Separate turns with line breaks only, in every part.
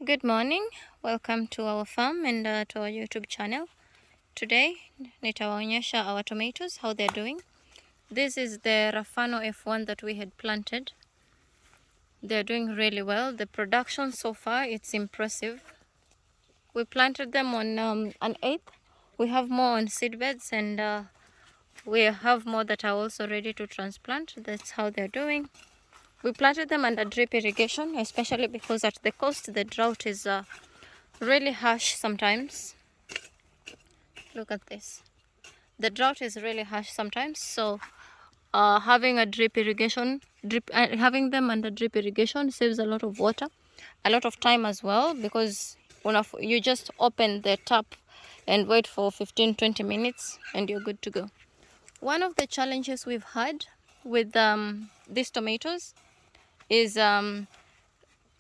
Good morning, welcome to our farm and to our YouTube channel. Today nitawaonyesha our tomatoes how they're doing. This is the Rafano F1 that we had planted. They're doing really well. The production so far, it's impressive. We planted them on an 8th. We have more on seed beds and we have more that are also ready to transplant. That's how they're doing. We planted them under drip irrigation, especially because at the coast the drought is really harsh sometimes. Look at this. The drought is really harsh sometimes, so having having them under drip irrigation saves a lot of water, a lot of time as well, because you just open the tap and wait for 15-20 minutes and you're good to go. One of the challenges we've had with these tomatoes is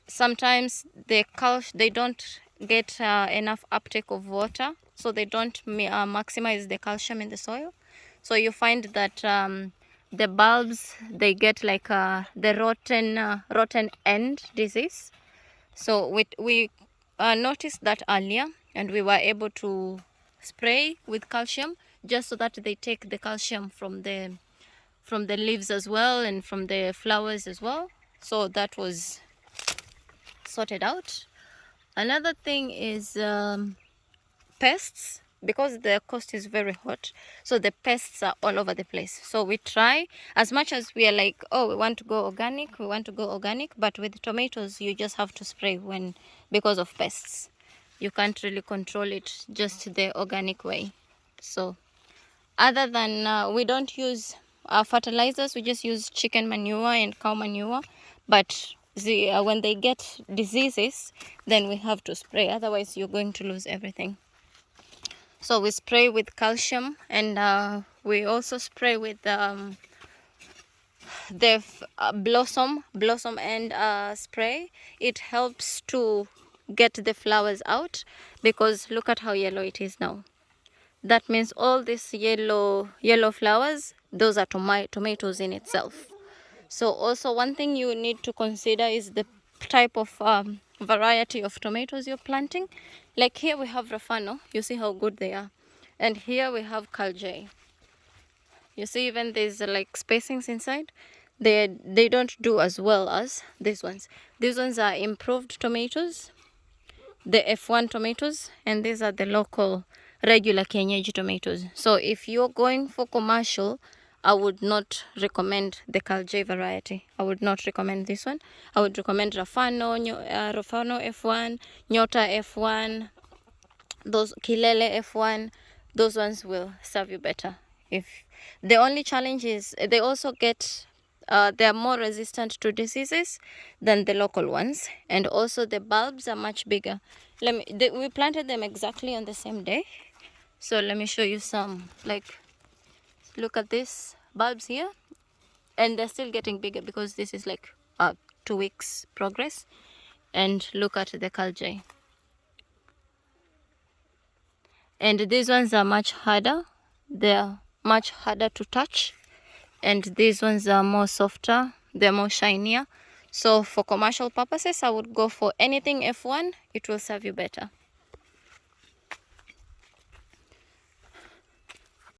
sometimes they don't get enough uptake of water, so they don't maximize the calcium in the soil. So you find that the bulbs, they get like the rotten end disease. So we noticed that earlier, and we were able to spray with calcium just so that they take the calcium from the leaves as well and from the flowers as well. So that was sorted out. Another thing is pests, because the coast is very hot, so the pests are all over the place. So we try as much as we are like, oh, we want to go organic, but with tomatoes you just have to spray because of pests. You can't really control it just the organic way. So other than we don't use fertilizers, we just use chicken manure and cow manure, but when they get diseases, then we have to spray, otherwise you're going to lose everything. So we spray with calcium, and we also spray with the blossom end spray. It helps to get the flowers out, because look at how yellow it is now. That means all these yellow flowers, those are tomatoes in itself. So also one thing you need to consider is the type of variety of tomatoes you're planting. Like here we have Rafano, you see how good they are. And here we have Kalj. You see, even there's like spacings inside. They don't do as well as these ones. These ones are improved tomatoes, the F1 tomatoes, and these are the local regular kienyeji tomatoes. So if you're going for commercial, I would not recommend the Kalj variety. I would not recommend this one. I would recommend Rafano F1, Nyota F1, those Kilele F1. Those ones will serve you better. If the only challenge is they also get they are more resistant to diseases than the local ones, and also the bulbs are much bigger. We planted them exactly on the same day, so let me show you some. Like, look at these bulbs here, and they're still getting bigger because this is like 2 weeks progress. And look at the Kalj. And these ones are much harder. They're much harder to touch, and these ones are more softer, they're more shinier. So for commercial purposes, I would go for anything F1. It will serve you better.